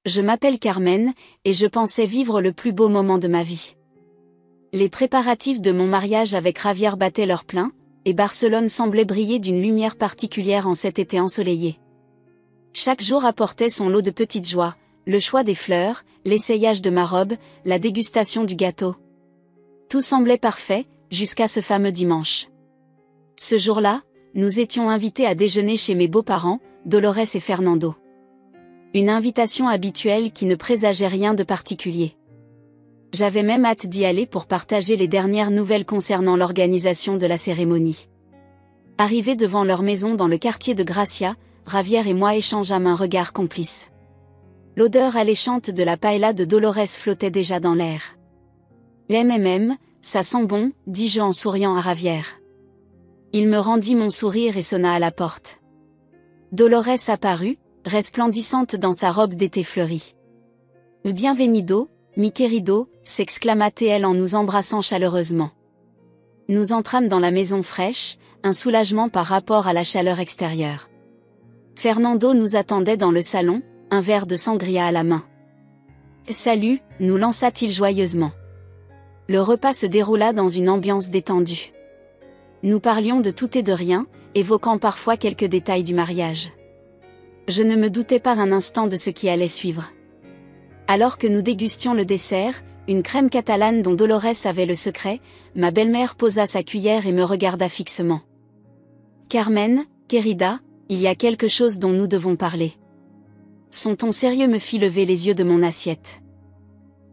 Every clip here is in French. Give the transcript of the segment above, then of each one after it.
Je m'appelle Carmen, et je pensais vivre le plus beau moment de ma vie. Les préparatifs de mon mariage avec Javier battaient leur plein, et Barcelone semblait briller d'une lumière particulière en cet été ensoleillé. Chaque jour apportait son lot de petites joies, le choix des fleurs, l'essayage de ma robe, la dégustation du gâteau. Tout semblait parfait, jusqu'à ce fameux dimanche. Ce jour-là, nous étions invités à déjeuner chez mes beaux-parents, Dolores et Fernando. Une invitation habituelle qui ne présageait rien de particulier. J'avais même hâte d'y aller pour partager les dernières nouvelles concernant l'organisation de la cérémonie. Arrivés devant leur maison dans le quartier de Gracia, Javier et moi échangeâmes un regard complice. L'odeur alléchante de la paella de Dolores flottait déjà dans l'air. Ça sent bon, dis-je en souriant à Javier. Il me rendit mon sourire et sonna à la porte. Dolores apparut, resplendissante dans sa robe d'été fleurie. Bienvenido, mi querido, s'exclama-t-elle en nous embrassant chaleureusement. Nous entrâmes dans la maison fraîche, un soulagement par rapport à la chaleur extérieure. Fernando nous attendait dans le salon, un verre de sangria à la main. Salut, nous lança-t-il joyeusement. Le repas se déroula dans une ambiance détendue. Nous parlions de tout et de rien, évoquant parfois quelques détails du mariage. Je ne me doutais pas un instant de ce qui allait suivre. Alors que nous dégustions le dessert, une crème catalane dont Dolores avait le secret, ma belle-mère posa sa cuillère et me regarda fixement. Carmen, querida, il y a quelque chose dont nous devons parler. Son ton sérieux me fit lever les yeux de mon assiette.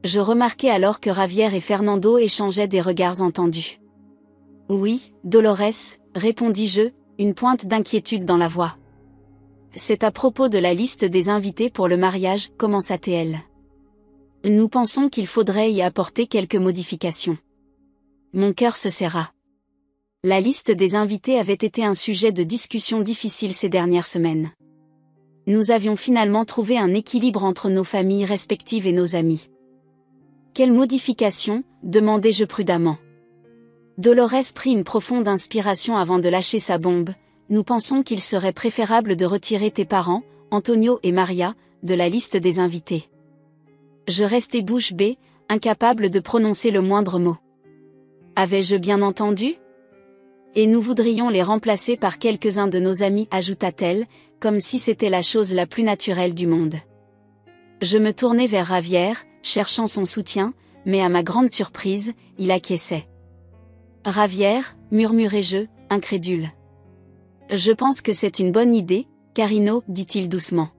Je remarquai alors que Javier et Fernando échangeaient des regards entendus. Oui, Dolores, répondis-je, une pointe d'inquiétude dans la voix. C'est à propos de la liste des invités pour le mariage, commença-t-elle. Nous pensons qu'il faudrait y apporter quelques modifications. Mon cœur se serra. La liste des invités avait été un sujet de discussion difficile ces dernières semaines. Nous avions finalement trouvé un équilibre entre nos familles respectives et nos amis. Quelle modification, demandai-je prudemment. Dolores prit une profonde inspiration avant de lâcher sa bombe. Nous pensons qu'il serait préférable de retirer tes parents, Antonio et Maria, de la liste des invités. Je restai bouche bée, incapable de prononcer le moindre mot. Avais-je bien entendu ? Et nous voudrions les remplacer par quelques-uns de nos amis, ajouta-t-elle, comme si c'était la chose la plus naturelle du monde. Je me tournai vers Javier, cherchant son soutien, mais à ma grande surprise, il acquiesçait. Javier, murmurai-je, incrédule. Je pense que c'est une bonne idée, Carino, dit-il doucement.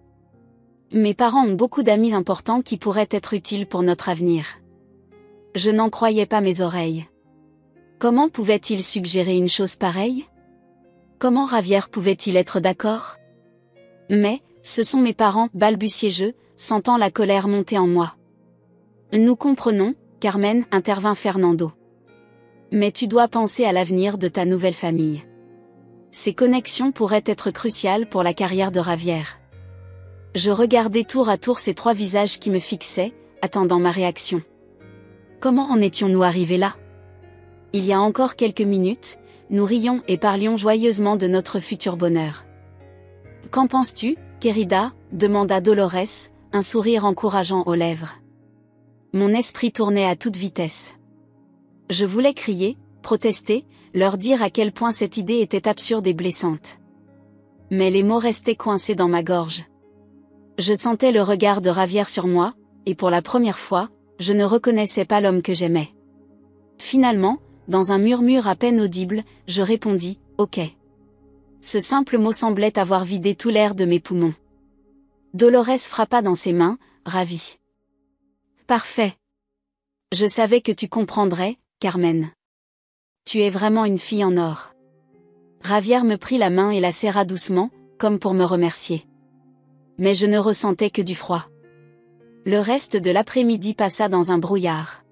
Mes parents ont beaucoup d'amis importants qui pourraient être utiles pour notre avenir. Je n'en croyais pas mes oreilles. Comment pouvait-il suggérer une chose pareille ? Comment Javier pouvait-il être d'accord ? Mais, ce sont mes parents, balbutiai-je, sentant la colère monter en moi. Nous comprenons, Carmen, intervint Fernando. Mais tu dois penser à l'avenir de ta nouvelle famille. Ces connexions pourraient être cruciales pour la carrière de Javier. Je regardais tour à tour ces trois visages qui me fixaient, attendant ma réaction. Comment en étions-nous arrivés là ? Il y a encore quelques minutes, nous rions et parlions joyeusement de notre futur bonheur. Qu'en penses-tu, querida ? Demanda Dolores, un sourire encourageant aux lèvres. Mon esprit tournait à toute vitesse. Je voulais crier, protester, leur dire à quel point cette idée était absurde et blessante. Mais les mots restaient coincés dans ma gorge. Je sentais le regard de Javier sur moi, et pour la première fois, je ne reconnaissais pas l'homme que j'aimais. Finalement, dans un murmure à peine audible, je répondis « Ok ». Ce simple mot semblait avoir vidé tout l'air de mes poumons. Dolores frappa dans ses mains, ravie. « Parfait. Je savais que tu comprendrais, Carmen. Tu es vraiment une fille en or. » Javier me prit la main et la serra doucement, comme pour me remercier. Mais je ne ressentais que du froid. Le reste de l'après-midi passa dans un brouillard.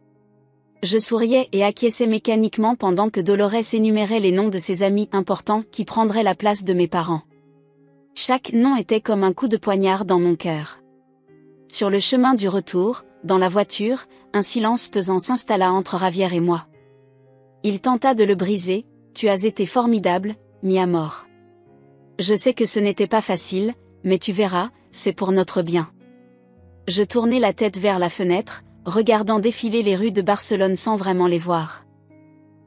Je souriais et acquiesçais mécaniquement pendant que Dolores énumérait les noms de ses amis importants qui prendraient la place de mes parents. Chaque nom était comme un coup de poignard dans mon cœur. Sur le chemin du retour, dans la voiture, un silence pesant s'installa entre Javier et moi. Il tenta de le briser, « Tu as été formidable, mi amor. Je sais que ce n'était pas facile, mais tu verras, c'est pour notre bien. » Je tournai la tête vers la fenêtre, regardant défiler les rues de Barcelone sans vraiment les voir.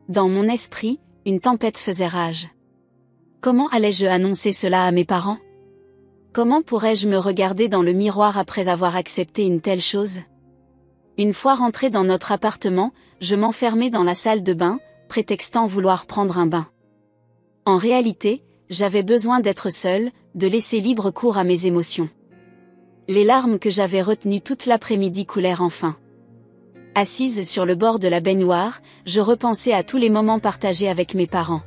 Dans mon esprit, une tempête faisait rage. Comment allais-je annoncer cela à mes parents? Comment pourrais-je me regarder dans le miroir après avoir accepté une telle chose? Une fois rentré dans notre appartement, je m'enfermai dans la salle de bain, prétextant vouloir prendre un bain. En réalité, j'avais besoin d'être seule, de laisser libre cours à mes émotions. Les larmes que j'avais retenues toute l'après-midi coulèrent enfin. Assise sur le bord de la baignoire, je repensais à tous les moments partagés avec mes parents.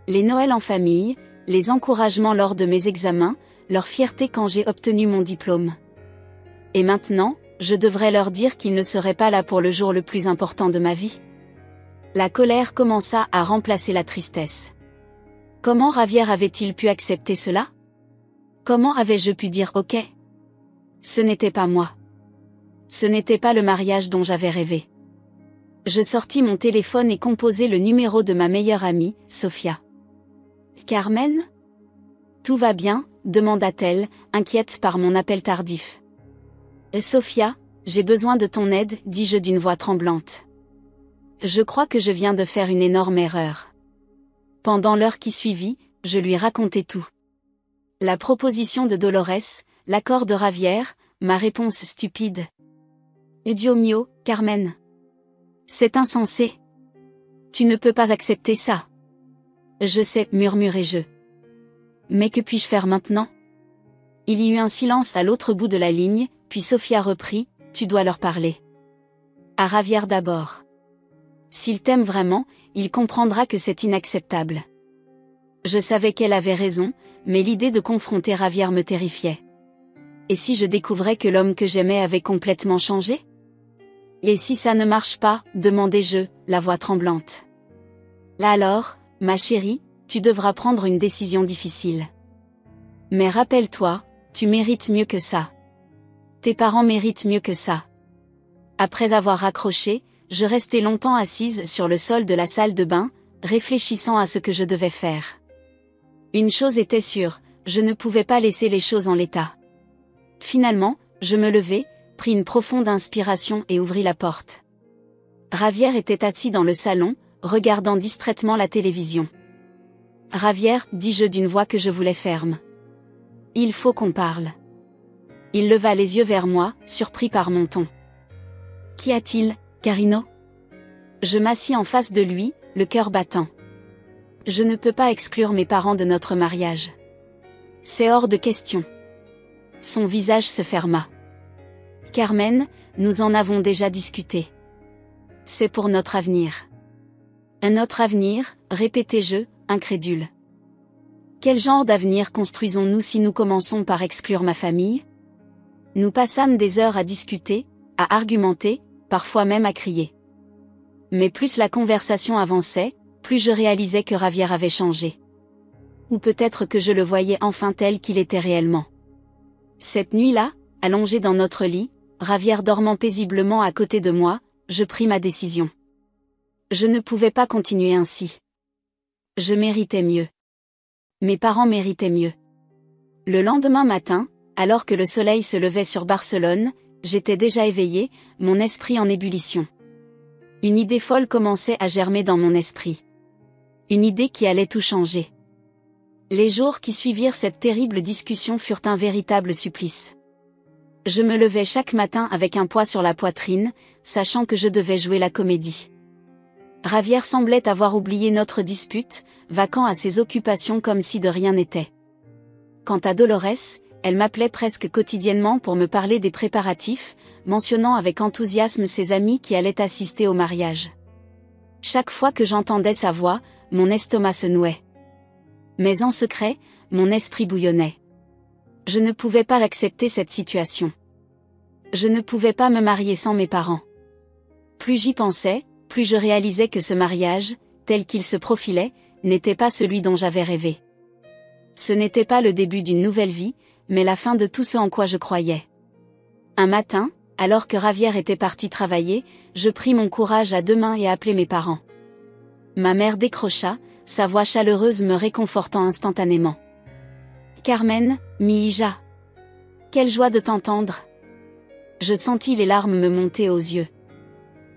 Les Noëls en famille, les encouragements lors de mes examens, leur fierté quand j'ai obtenu mon diplôme. Et maintenant, je devrais leur dire qu'ils ne seraient pas là pour le jour le plus important de ma vie. La colère commença à remplacer la tristesse. Comment Javier avait-il pu accepter cela? Comment avais-je pu dire OK? Ce n'était pas moi. Ce n'était pas le mariage dont j'avais rêvé. Je sortis mon téléphone et composai le numéro de ma meilleure amie, Sofia. Carmen? Tout va bien, demanda-t-elle, inquiète par mon appel tardif. Sofia, j'ai besoin de ton aide, dis-je d'une voix tremblante. Je crois que je viens de faire une énorme erreur. Pendant l'heure qui suivit, je lui racontai tout. La proposition de Dolores, l'accord de Javier, ma réponse stupide. Dios mio, Carmen. C'est insensé. Tu ne peux pas accepter ça. Je sais, murmurai-je. Mais que puis-je faire maintenant? Il y eut un silence à l'autre bout de la ligne, puis Sofia reprit, tu dois leur parler. À Javier d'abord. S'il t'aime vraiment, il comprendra que c'est inacceptable. Je savais qu'elle avait raison, mais l'idée de confronter Javier me terrifiait. Et si je découvrais que l'homme que j'aimais avait complètement changé? Et si ça ne marche pas, demandai-je, la voix tremblante. Là alors, ma chérie, tu devras prendre une décision difficile. Mais rappelle-toi, tu mérites mieux que ça. Tes parents méritent mieux que ça. Après avoir raccroché, je restai longtemps assise sur le sol de la salle de bain, réfléchissant à ce que je devais faire. Une chose était sûre, je ne pouvais pas laisser les choses en l'état. Finalement, je me levai, pris une profonde inspiration et ouvris la porte. Javier était assis dans le salon, regardant distraitement la télévision. Javier, dis-je d'une voix que je voulais ferme. Il faut qu'on parle. Il leva les yeux vers moi, surpris par mon ton. Qu'y a-t-il, Carino? Je m'assis en face de lui, le cœur battant. Je ne peux pas exclure mes parents de notre mariage. C'est hors de question. Son visage se ferma. Carmen, nous en avons déjà discuté. C'est pour notre avenir. Notre avenir, répétai-je, incrédule. Quel genre d'avenir construisons-nous si nous commençons par exclure ma famille? Nous passâmes des heures à discuter, à argumenter, parfois même à crier. Mais plus la conversation avançait, plus je réalisais que Javier avait changé. Ou peut-être que je le voyais enfin tel qu'il était réellement. Cette nuit-là, allongé dans notre lit, Javier dormant paisiblement à côté de moi, je pris ma décision. Je ne pouvais pas continuer ainsi. Je méritais mieux. Mes parents méritaient mieux. Le lendemain matin, alors que le soleil se levait sur Barcelone, j'étais déjà éveillé, mon esprit en ébullition. Une idée folle commençait à germer dans mon esprit. Une idée qui allait tout changer. Les jours qui suivirent cette terrible discussion furent un véritable supplice. Je me levais chaque matin avec un poids sur la poitrine, sachant que je devais jouer la comédie. Javier semblait avoir oublié notre dispute, vaquant à ses occupations comme si de rien n'était. Quant à Dolores, elle m'appelait presque quotidiennement pour me parler des préparatifs, mentionnant avec enthousiasme ses amis qui allaient assister au mariage. Chaque fois que j'entendais sa voix, mon estomac se nouait. Mais en secret, mon esprit bouillonnait. Je ne pouvais pas accepter cette situation. Je ne pouvais pas me marier sans mes parents. Plus j'y pensais, plus je réalisais que ce mariage, tel qu'il se profilait, n'était pas celui dont j'avais rêvé. Ce n'était pas le début d'une nouvelle vie, mais la fin de tout ce en quoi je croyais. Un matin, alors que Javier était parti travailler, je pris mon courage à deux mains et appelai mes parents. Ma mère décrocha, sa voix chaleureuse me réconfortant instantanément. « Carmen, mi hija. Quelle joie de t'entendre. Je sentis les larmes me monter aux yeux.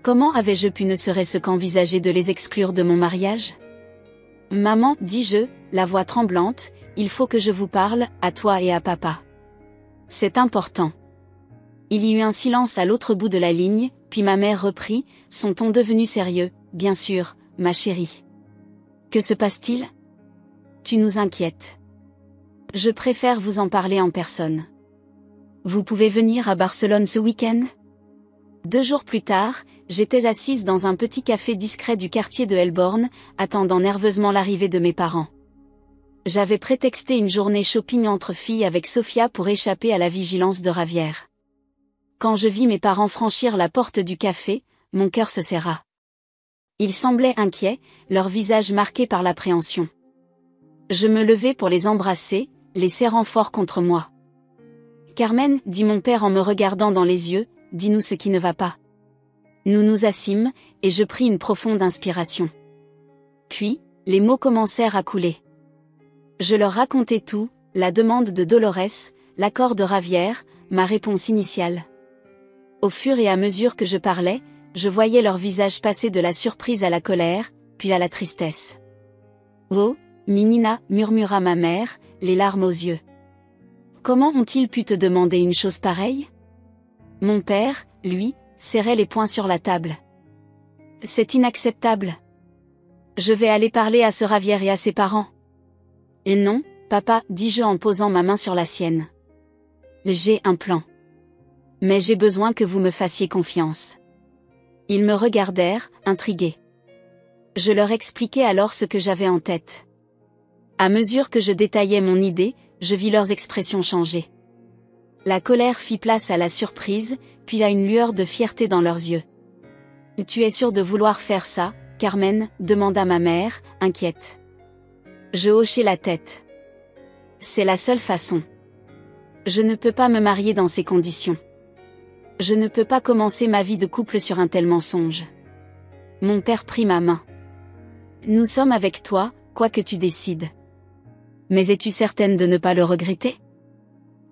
Comment avais-je pu ne serait-ce qu'envisager de les exclure de mon mariage? Maman, dis-je, la voix tremblante, il faut que je vous parle, à toi et à papa. C'est important. Il y eut un silence à l'autre bout de la ligne, puis ma mère reprit, son ton devenu sérieux, bien sûr, ma chérie. Que se passe-t-il? Tu nous inquiètes. Je préfère vous en parler en personne. Vous pouvez venir à Barcelone ce week-end? 2 jours plus tard, j'étais assise dans un petit café discret du quartier de Helborn, attendant nerveusement l'arrivée de mes parents. J'avais prétexté une journée shopping entre filles avec Sofia pour échapper à la vigilance de Javier. Quand je vis mes parents franchir la porte du café, mon cœur se serra. Ils semblaient inquiets, leur visage marqué par l'appréhension. Je me levai pour les embrasser, les serrant fort contre moi. Carmen, dit mon père en me regardant dans les yeux, dis-nous ce qui ne va pas. Nous nous assîmes, et je pris une profonde inspiration. Puis, les mots commencèrent à couler. Je leur racontai tout, la demande de Dolores, l'accord de Javier, ma réponse initiale. Au fur et à mesure que je parlais, je voyais leur visage passer de la surprise à la colère, puis à la tristesse. « Oh, Minina, murmura ma mère, les larmes aux yeux. Comment ont-ils pu te demander une chose pareille? Mon père, lui, serrait les poings sur la table. C'est inacceptable. Je vais aller parler à ce Javier et à ses parents. Et non, papa, dis-je en posant ma main sur la sienne. J'ai un plan. Mais j'ai besoin que vous me fassiez confiance. Ils me regardèrent, intrigués. Je leur expliquai alors ce que j'avais en tête. À mesure que je détaillais mon idée, je vis leurs expressions changer. La colère fit place à la surprise, puis à une lueur de fierté dans leurs yeux. « Tu es sûre de vouloir faire ça, Carmen ?» demanda ma mère, inquiète. Je hochai la tête. « C'est la seule façon. Je ne peux pas me marier dans ces conditions. Je ne peux pas commencer ma vie de couple sur un tel mensonge. » Mon père prit ma main. « Nous sommes avec toi, quoi que tu décides. Mais es-tu certaine de ne pas le regretter? »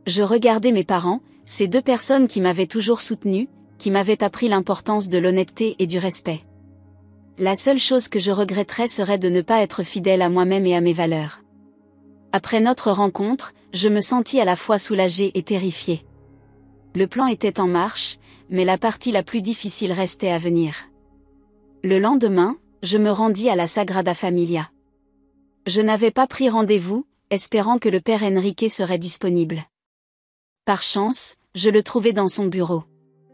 Je regardais mes parents, ces 2 personnes qui m'avaient toujours soutenue, qui m'avaient appris l'importance de l'honnêteté et du respect. La seule chose que je regretterais serait de ne pas être fidèle à moi-même et à mes valeurs. Après notre rencontre, je me sentis à la fois soulagée et terrifiée. Le plan était en marche, mais la partie la plus difficile restait à venir. Le lendemain, je me rendis à la Sagrada Familia. Je n'avais pas pris rendez-vous, espérant que le père Enrique serait disponible. Par chance, je le trouvai dans son bureau.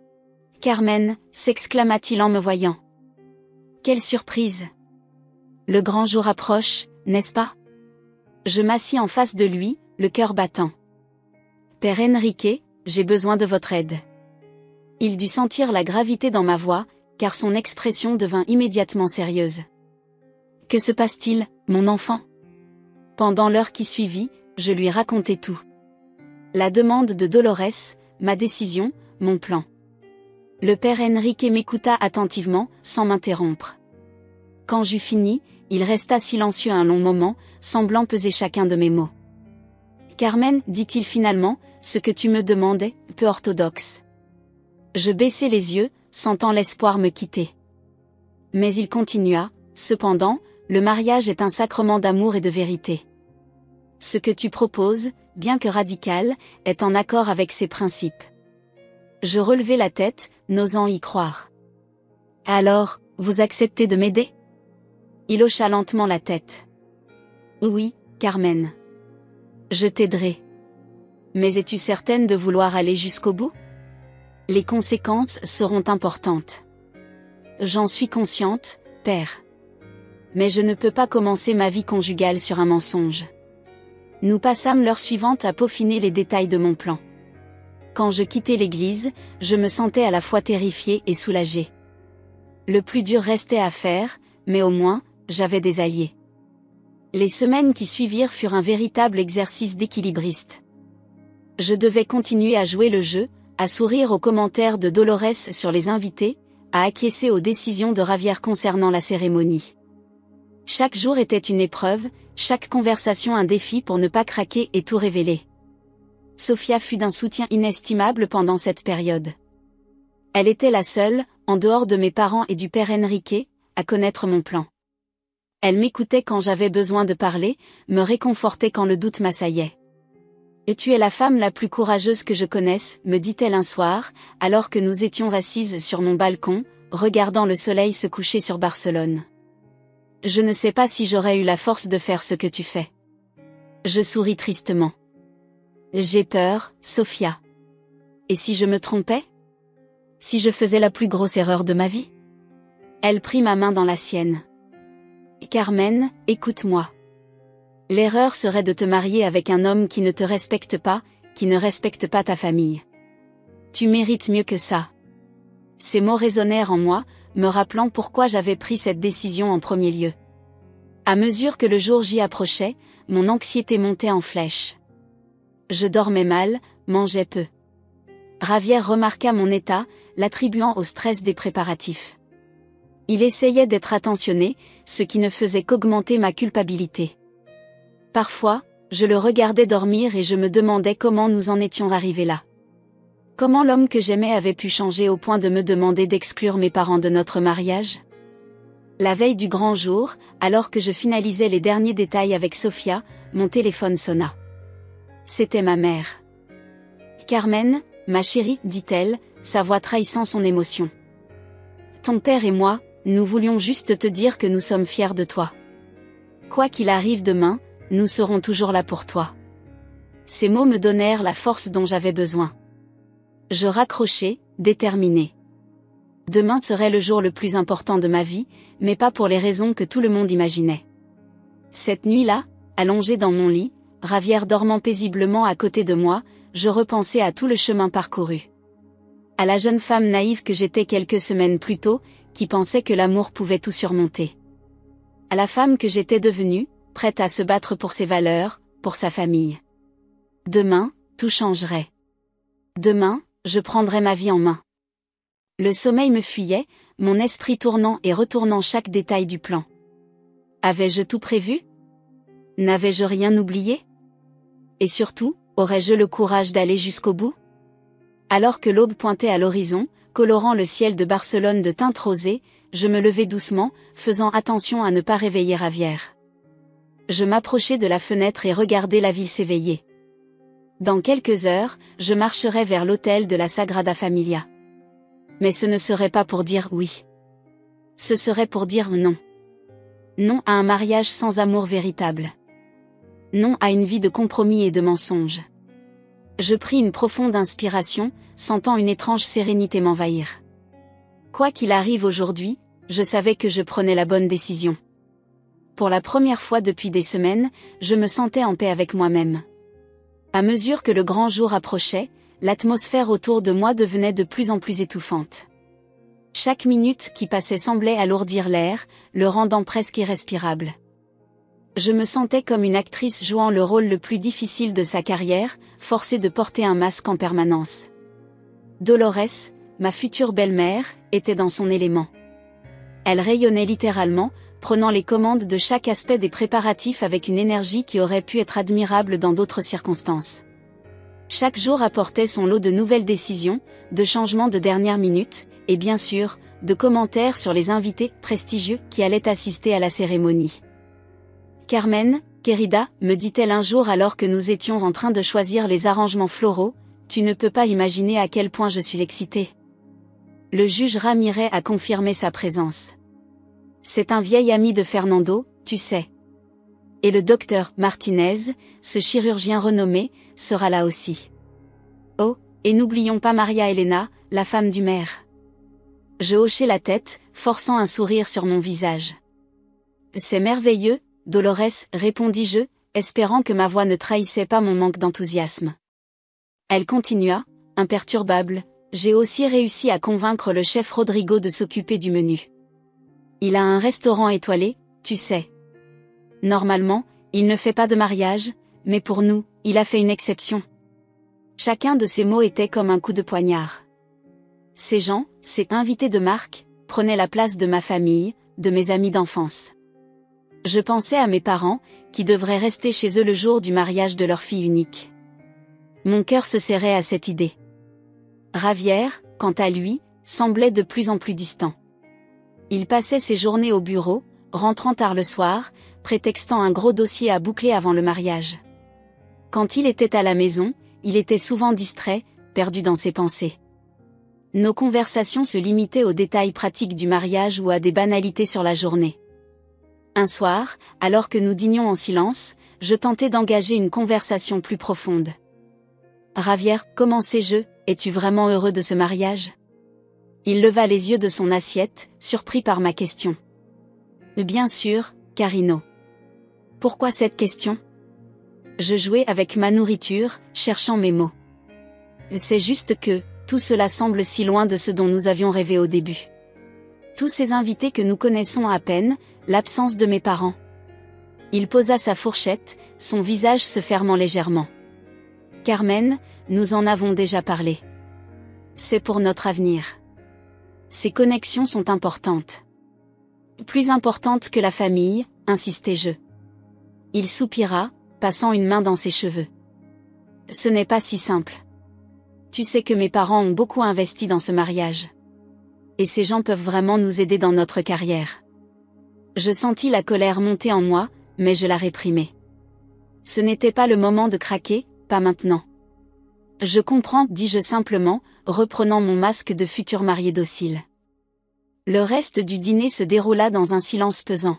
« Carmen !» s'exclama-t-il en me voyant. « Quelle surprise! Le grand jour approche, n'est-ce pas ?» Je m'assis en face de lui, le cœur battant. « Père Enrique, j'ai besoin de votre aide. » Il dut sentir la gravité dans ma voix, car son expression devint immédiatement sérieuse. « Que se passe-t-il, mon enfant ?» Pendant l'heure qui suivit, je lui racontai tout. La demande de Dolores, ma décision, mon plan. Le père Enrique m'écouta attentivement, sans m'interrompre. Quand j'eus fini, il resta silencieux un long moment, semblant peser chacun de mes mots. « Carmen, dit-il finalement, ce que tu me demandais, peu orthodoxe. » Je baissai les yeux, sentant l'espoir me quitter. Mais il continua, « Cependant, le mariage est un sacrement d'amour et de vérité. Ce que tu proposes, bien que radical, est en accord avec ces principes. » Je relevai la tête, n'osant y croire. « Alors, vous acceptez de m'aider ?» Il hocha lentement la tête. « Oui, Carmen. Je t'aiderai. Mais es-tu certaine de vouloir aller jusqu'au bout? Les conséquences seront importantes. » J'en suis consciente, père. Mais je ne peux pas commencer ma vie conjugale sur un mensonge. Nous passâmes l'heure suivante à peaufiner les détails de mon plan. Quand je quittais l'église, je me sentais à la fois terrifiée et soulagée. Le plus dur restait à faire, mais au moins, j'avais des alliés. Les semaines qui suivirent furent un véritable exercice d'équilibriste. Je devais continuer à jouer le jeu, à sourire aux commentaires de Dolores sur les invités, à acquiescer aux décisions de Javier concernant la cérémonie. Chaque jour était une épreuve, chaque conversation un défi pour ne pas craquer et tout révéler. Sofia fut d'un soutien inestimable pendant cette période. Elle était la seule, en dehors de mes parents et du père Enrique, à connaître mon plan. Elle m'écoutait quand j'avais besoin de parler, me réconfortait quand le doute m'assaillait. « Et tu es la femme la plus courageuse que je connaisse », me dit-elle un soir, alors que nous étions assises sur mon balcon, regardant le soleil se coucher sur Barcelone. « Je ne sais pas si j'aurais eu la force de faire ce que tu fais. » Je souris tristement. « J'ai peur, Sofia. Et si je me trompais ? Si je faisais la plus grosse erreur de ma vie ? » Elle prit ma main dans la sienne. « Carmen, écoute-moi. L'erreur serait de te marier avec un homme qui ne te respecte pas, qui ne respecte pas ta famille. Tu mérites mieux que ça. » Ces mots résonnèrent en moi, me rappelant pourquoi j'avais pris cette décision en premier lieu. À mesure que le jour J approchait, mon anxiété montait en flèche. Je dormais mal, mangeais peu. Javier remarqua mon état, l'attribuant au stress des préparatifs. Il essayait d'être attentionné, ce qui ne faisait qu'augmenter ma culpabilité. Parfois, je le regardais dormir et je me demandais comment nous en étions arrivés là. Comment l'homme que j'aimais avait pu changer au point de me demander d'exclure mes parents de notre mariage ? La veille du grand jour, alors que je finalisais les derniers détails avec Sofia, mon téléphone sonna. C'était ma mère. « Carmen, ma chérie, dit-elle, sa voix trahissant son émotion. Ton père et moi, nous voulions juste te dire que nous sommes fiers de toi. Quoi qu'il arrive demain, nous serons toujours là pour toi. » Ces mots me donnèrent la force dont j'avais besoin. Je raccrochai, déterminée. Demain serait le jour le plus important de ma vie, mais pas pour les raisons que tout le monde imaginait. Cette nuit-là, allongée dans mon lit, Javier dormant paisiblement à côté de moi, je repensais à tout le chemin parcouru. À la jeune femme naïve que j'étais quelques semaines plus tôt, qui pensait que l'amour pouvait tout surmonter. À la femme que j'étais devenue, prête à se battre pour ses valeurs, pour sa famille. Demain, tout changerait. Demain, je prendrais ma vie en main. Le sommeil me fuyait, mon esprit tournant et retournant chaque détail du plan. Avais-je tout prévu ? N'avais-je rien oublié ? Et surtout, aurais-je le courage d'aller jusqu'au bout ? Alors que l'aube pointait à l'horizon, colorant le ciel de Barcelone de teintes rosées, je me levai doucement, faisant attention à ne pas réveiller Javier. Je m'approchai de la fenêtre et regardai la ville s'éveiller. Dans quelques heures, je marcherai vers l'autel de la Sagrada Familia. Mais ce ne serait pas pour dire oui. Ce serait pour dire non. Non à un mariage sans amour véritable. Non à une vie de compromis et de mensonges. Je pris une profonde inspiration, sentant une étrange sérénité m'envahir. Quoi qu'il arrive aujourd'hui, je savais que je prenais la bonne décision. Pour la première fois depuis des semaines, je me sentais en paix avec moi-même. À mesure que le grand jour approchait, l'atmosphère autour de moi devenait de plus en plus étouffante. Chaque minute qui passait semblait alourdir l'air, le rendant presque irrespirable. Je me sentais comme une actrice jouant le rôle le plus difficile de sa carrière, forcée de porter un masque en permanence. Dolores, ma future belle-mère, était dans son élément. Elle rayonnait littéralement, prenant les commandes de chaque aspect des préparatifs avec une énergie qui aurait pu être admirable dans d'autres circonstances. Chaque jour apportait son lot de nouvelles décisions, de changements de dernière minute, et bien sûr, de commentaires sur les invités prestigieux qui allaient assister à la cérémonie. « Carmen, querida, me dit-elle un jour alors que nous étions en train de choisir les arrangements floraux, tu ne peux pas imaginer à quel point je suis excitée. » Le juge Ramirez a confirmé sa présence. C'est un vieil ami de Fernando, tu sais. Et le docteur Martinez, ce chirurgien renommé, sera là aussi. Oh, et n'oublions pas Maria Elena, la femme du maire. Je hochai la tête, forçant un sourire sur mon visage. C'est merveilleux, Dolores, répondis-je, espérant que ma voix ne trahissait pas mon manque d'enthousiasme. Elle continua, imperturbable, j'ai aussi réussi à convaincre le chef Rodrigo de s'occuper du menu. Il a un restaurant étoilé, tu sais. Normalement, il ne fait pas de mariage, mais pour nous, il a fait une exception. Chacun de ces mots était comme un coup de poignard. Ces gens, ces invités de marque, prenaient la place de ma famille, de mes amis d'enfance. Je pensais à mes parents, qui devraient rester chez eux le jour du mariage de leur fille unique. Mon cœur se serrait à cette idée. Javier, quant à lui, semblait de plus en plus distant. Il passait ses journées au bureau, rentrant tard le soir, prétextant un gros dossier à boucler avant le mariage. Quand il était à la maison, il était souvent distrait, perdu dans ses pensées. Nos conversations se limitaient aux détails pratiques du mariage ou à des banalités sur la journée. Un soir, alors que nous dînions en silence, je tentai d'engager une conversation plus profonde. « Javier, comment sais-je, es-tu vraiment heureux de ce mariage ?» Il leva les yeux de son assiette, surpris par ma question. « Bien sûr, Carino. » Pourquoi cette question ? Je jouais avec ma nourriture, cherchant mes mots. C'est juste que, tout cela semble si loin de ce dont nous avions rêvé au début. Tous ces invités que nous connaissons à peine, l'absence de mes parents. Il posa sa fourchette, son visage se fermant légèrement. Carmen, nous en avons déjà parlé. C'est pour notre avenir. Ces connexions sont importantes. Plus importantes que la famille, insistai-je. Il soupira, passant une main dans ses cheveux. Ce n'est pas si simple. Tu sais que mes parents ont beaucoup investi dans ce mariage. Et ces gens peuvent vraiment nous aider dans notre carrière. Je sentis la colère monter en moi, mais je la réprimai. Ce n'était pas le moment de craquer, pas maintenant. Je comprends, dis-je simplement, reprenant mon masque de futur marié docile. Le reste du dîner se déroula dans un silence pesant.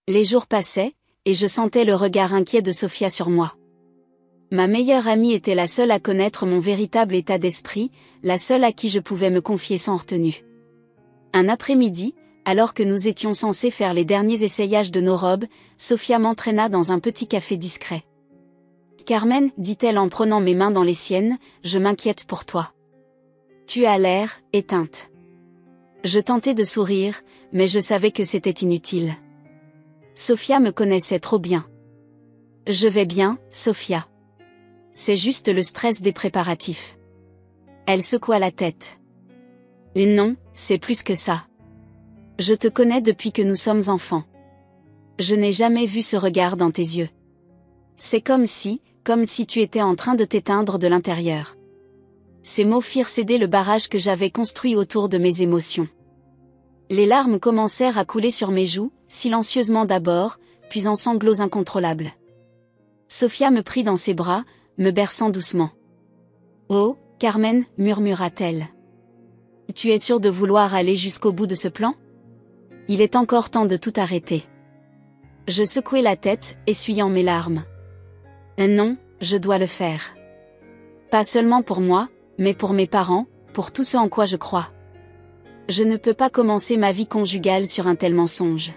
Les jours passaient, et je sentais le regard inquiet de Sofia sur moi. Ma meilleure amie était la seule à connaître mon véritable état d'esprit, la seule à qui je pouvais me confier sans retenue. Un après-midi, alors que nous étions censés faire les derniers essayages de nos robes, Sofia m'entraîna dans un petit café discret. « Carmen, dit-elle en prenant mes mains dans les siennes, je m'inquiète pour toi. Tu as l'air éteinte. » Je tentai de sourire, mais je savais que c'était inutile. Sofia me connaissait trop bien. « Je vais bien, Sofia. C'est juste le stress des préparatifs. » Elle secoua la tête. « Non, c'est plus que ça. Je te connais depuis que nous sommes enfants. Je n'ai jamais vu ce regard dans tes yeux. C'est comme si tu étais en train de t'éteindre de l'intérieur. » Ces mots firent céder le barrage que j'avais construit autour de mes émotions. Les larmes commencèrent à couler sur mes joues, silencieusement d'abord, puis en sanglots incontrôlables. Sofia me prit dans ses bras, me berçant doucement. « Oh, Carmen, murmura-t-elle. Tu es sûre de vouloir aller jusqu'au bout de ce plan ? Il est encore temps de tout arrêter. » Je secouai la tête, essuyant mes larmes. « Non, je dois le faire. Pas seulement pour moi, mais pour mes parents, pour tout ce en quoi je crois. Je ne peux pas commencer ma vie conjugale sur un tel mensonge. »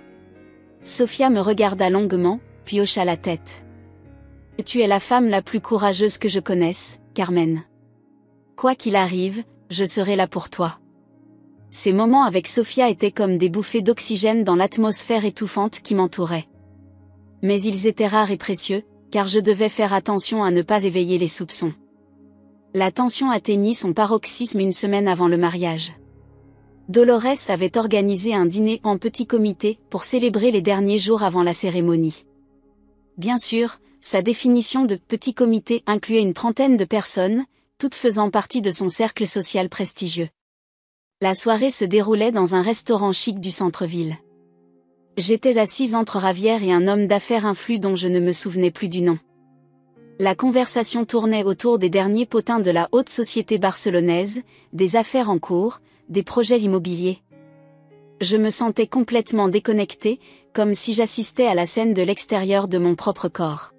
Sofia me regarda longuement, puis hocha la tête. « Tu es la femme la plus courageuse que je connaisse, Carmen. Quoi qu'il arrive, je serai là pour toi. » Ces moments avec Sofia étaient comme des bouffées d'oxygène dans l'atmosphère étouffante qui m'entourait. Mais ils étaient rares et précieux, car je devais faire attention à ne pas éveiller les soupçons. La tension atteignit son paroxysme une semaine avant le mariage. Dolores avait organisé un dîner en petit comité pour célébrer les derniers jours avant la cérémonie. Bien sûr, sa définition de petit comité incluait une trentaine de personnes, toutes faisant partie de son cercle social prestigieux. La soirée se déroulait dans un restaurant chic du centre-ville. J'étais assise entre Javier et un homme d'affaires influent dont je ne me souvenais plus du nom. La conversation tournait autour des derniers potins de la haute société barcelonaise, des affaires en cours, des projets immobiliers. Je me sentais complètement déconnectée, comme si j'assistais à la scène de l'extérieur de mon propre corps.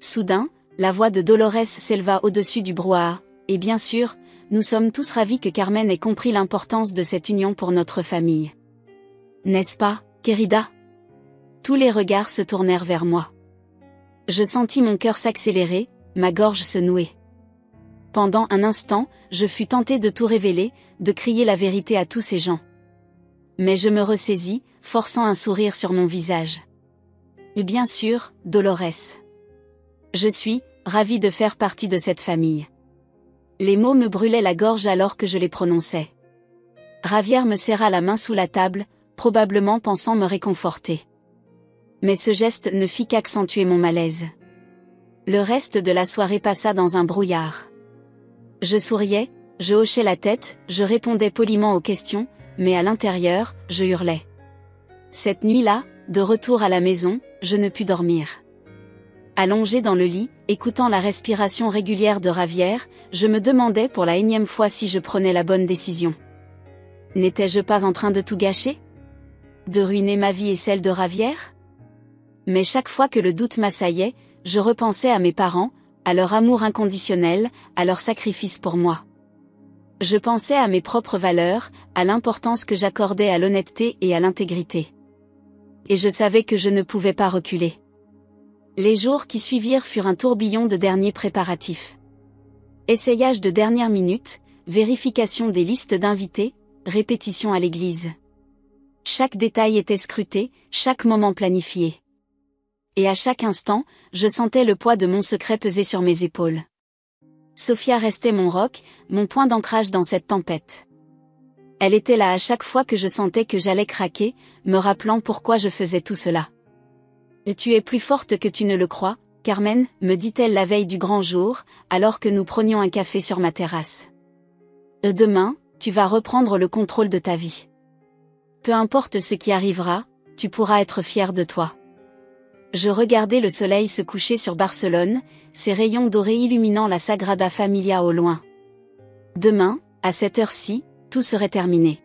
Soudain, la voix de Dolores s'éleva au-dessus du brouhaha, et bien sûr, nous sommes tous ravis que Carmen ait compris l'importance de cette union pour notre famille. N'est-ce pas, querida ? Tous les regards se tournèrent vers moi. Je sentis mon cœur s'accélérer, ma gorge se nouer. Pendant un instant, je fus tentée de tout révéler, de crier la vérité à tous ces gens. Mais je me ressaisis, forçant un sourire sur mon visage. Et bien sûr, Dolores. Je suis ravie de faire partie de cette famille. Les mots me brûlaient la gorge alors que je les prononçais. Javier me serra la main sous la table, probablement pensant me réconforter. Mais ce geste ne fit qu'accentuer mon malaise. Le reste de la soirée passa dans un brouillard. Je souriais, Je hochais la tête, je répondais poliment aux questions, mais à l'intérieur, je hurlais. Cette nuit-là, de retour à la maison, je ne pus dormir. Allongé dans le lit, écoutant la respiration régulière de Ravière, je me demandais pour la énième fois si je prenais la bonne décision. N'étais-je pas en train de tout gâcher? De ruiner ma vie et celle de Ravière? Mais chaque fois que le doute m'assaillait, je repensais à mes parents, à leur amour inconditionnel, à leur sacrifice pour moi. Je pensais à mes propres valeurs, à l'importance que j'accordais à l'honnêteté et à l'intégrité. Et je savais que je ne pouvais pas reculer. Les jours qui suivirent furent un tourbillon de derniers préparatifs. Essayage de dernière minute, vérification des listes d'invités, répétition à l'église. Chaque détail était scruté, chaque moment planifié. Et à chaque instant, je sentais le poids de mon secret peser sur mes épaules. Sophia restait mon roc, mon point d'ancrage dans cette tempête. Elle était là à chaque fois que je sentais que j'allais craquer, me rappelant pourquoi je faisais tout cela. « Tu es plus forte que tu ne le crois, Carmen, me dit-elle la veille du grand jour, alors que nous prenions un café sur ma terrasse. Demain, tu vas reprendre le contrôle de ta vie. Peu importe ce qui arrivera, tu pourras être fière de toi. » Je regardais le soleil se coucher sur Barcelone, ses rayons dorés illuminant la Sagrada Familia au loin. Demain, à cette heure-ci, tout serait terminé.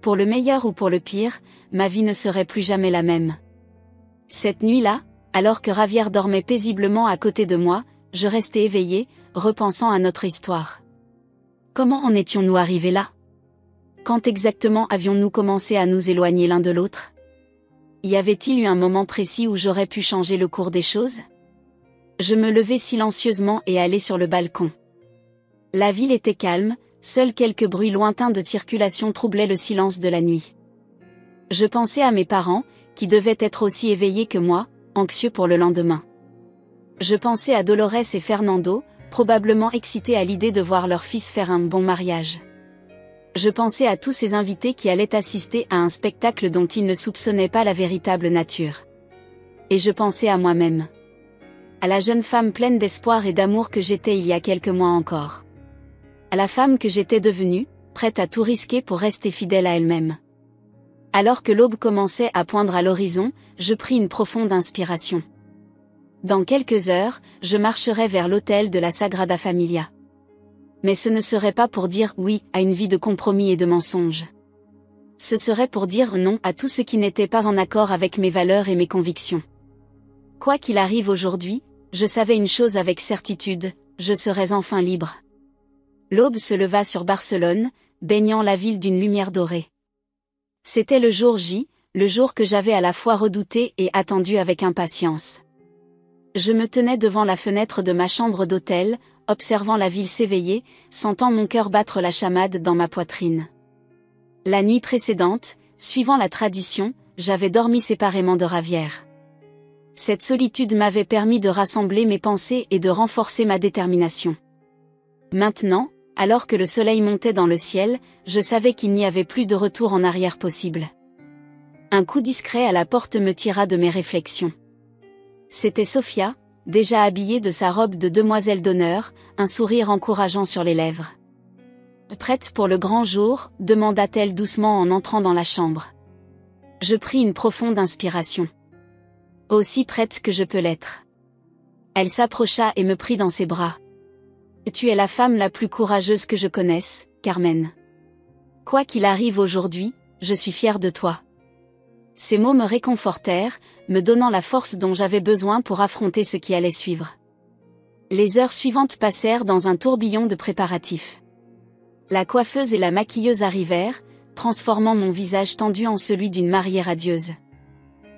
Pour le meilleur ou pour le pire, ma vie ne serait plus jamais la même. Cette nuit-là, alors que Ravière dormait paisiblement à côté de moi, je restais éveillée, repensant à notre histoire. Comment en étions-nous arrivés là? Quand exactement avions-nous commencé à nous éloigner l'un de l'autre? Y avait-il eu un moment précis où j'aurais pu changer le cours des choses? Je me levai silencieusement et allai sur le balcon. La ville était calme, seuls quelques bruits lointains de circulation troublaient le silence de la nuit. Je pensais à mes parents, qui devaient être aussi éveillés que moi, anxieux pour le lendemain. Je pensais à Dolores et Fernando, probablement excités à l'idée de voir leur fils faire un bon mariage. Je pensais à tous ces invités qui allaient assister à un spectacle dont ils ne soupçonnaient pas la véritable nature. Et je pensais à moi-même. À la jeune femme pleine d'espoir et d'amour que j'étais il y a quelques mois encore. À la femme que j'étais devenue, prête à tout risquer pour rester fidèle à elle-même. Alors que l'aube commençait à poindre à l'horizon, je pris une profonde inspiration. Dans quelques heures, je marcherai vers l'autel de la Sagrada Familia. Mais ce ne serait pas pour dire oui à une vie de compromis et de mensonges. Ce serait pour dire non à tout ce qui n'était pas en accord avec mes valeurs et mes convictions. Quoi qu'il arrive aujourd'hui, je savais une chose avec certitude, je serais enfin libre. L'aube se leva sur Barcelone, baignant la ville d'une lumière dorée. C'était le jour J, le jour que j'avais à la fois redouté et attendu avec impatience. Je me tenais devant la fenêtre de ma chambre d'hôtel, observant la ville s'éveiller, sentant mon cœur battre la chamade dans ma poitrine. La nuit précédente, suivant la tradition, j'avais dormi séparément de Ravière. Cette solitude m'avait permis de rassembler mes pensées et de renforcer ma détermination. Maintenant, alors que le soleil montait dans le ciel, je savais qu'il n'y avait plus de retour en arrière possible. Un coup discret à la porte me tira de mes réflexions. C'était Sophia, déjà habillée de sa robe de demoiselle d'honneur, un sourire encourageant sur les lèvres. « Prête pour le grand jour ?» demanda-t-elle doucement en entrant dans la chambre. Je pris une profonde inspiration. Aussi prête que je peux l'être. Elle s'approcha et me prit dans ses bras. « Tu es la femme la plus courageuse que je connaisse, Carmen. Quoi qu'il arrive aujourd'hui, je suis fière de toi. » Ces mots me réconfortèrent, me donnant la force dont j'avais besoin pour affronter ce qui allait suivre. Les heures suivantes passèrent dans un tourbillon de préparatifs. La coiffeuse et la maquilleuse arrivèrent, transformant mon visage tendu en celui d'une mariée radieuse.